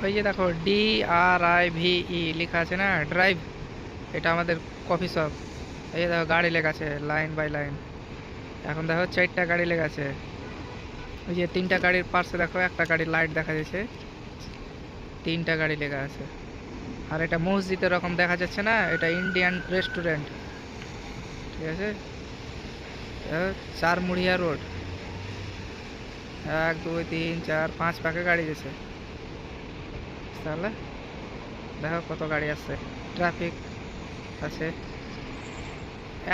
ওই যে দেখো DRIVE লেখা আছে না, ড্রাইভ। এটা আমাদের কফি শপ। এই যে দেখো গাড়ি লেখা আছে লাইন বাই লাইন। এখন দেখো 4টা গাড়ি লেখা আছে। ওই যে 3টা গাড়ির পাশে দেখো একটা গাড়ির লাইট দেখা যাচ্ছে। 3টা গাড়ি লেখা আছে। আর এটা মসজিদের রকম দেখা যাচ্ছে না, এটা ইন্ডিয়ান রেস্টুরেন্ট। ঠিক আছে। 4 মুড়িয়া রোড। 1 2 3 4 5 পাকে গাড়ি গেছে। তাহলে দেখো কত গাড়ি আছে, ট্রাফিক আছে,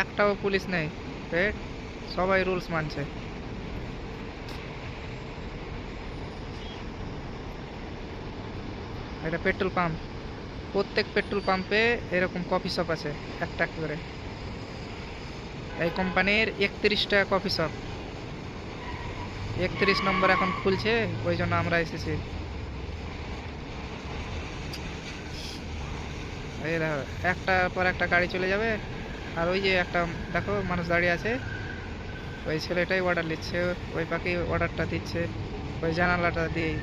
একটাও পুলিশ নেই। রেড, সবাই রুলস মানছে। এটা পেট্রোল পাম্প। প্রত্যেক পেট্রোল পাম্পে এরকম কফি শপ আছে, একটা একটা করে। এই কোম্পানির 31টা কফি শপ। 31 নম্বর এখন খুলছে, ওই জন্য আমরা এসেছি। এই দেখো একটা পর একটা গাড়ি চলে যাবে। আর ওই যে একটা দেখো মানুষ দাঁড়িয়ে আছে, ওই ছেলেটাই অর্ডার নিচ্ছে, ওই পাখি অর্ডারটা দিচ্ছে ওই জানালাটা দিয়েই।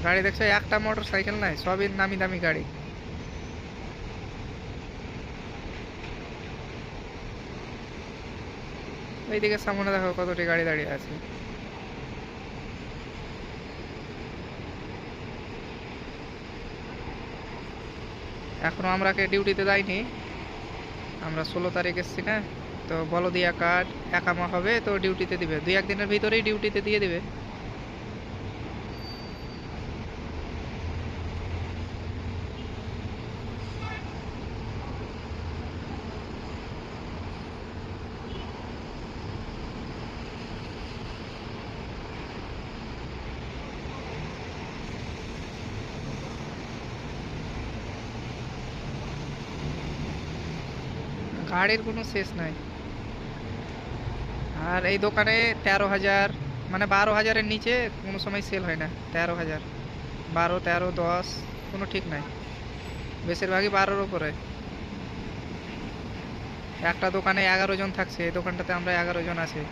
গাড়ি দেখছো, একটা মোটর সাইকেল নাই, সবই নামি দামি গাড়ি। এইদিকে সামনে দেখো কতটি গাড়ি দাঁড়িয়ে আছে। এখনো আমরাকে ডিউটিতে দেয়নি, আমরা 16 তারিখ এসছি না। তো বলদিয়া কার্ড একামা হবে, তো ডিউটিতে দিবে 2-1 দিনের ভিতরেই ডিউটিতে দিয়ে দিবে। গাড়ির কোনো শেষ নাই। আর এই দোকানে 13,000, মানে 12,000-এর নিচে কোনো সময় সেল হয় না। 13,000, 12, 13, 10, কোনো ঠিক নাই। বেশিরভাগই 12-র উপরে। একটা দোকানে 11 জন থাকছে, এই দোকানটাতে আমরা 11 জন আছি।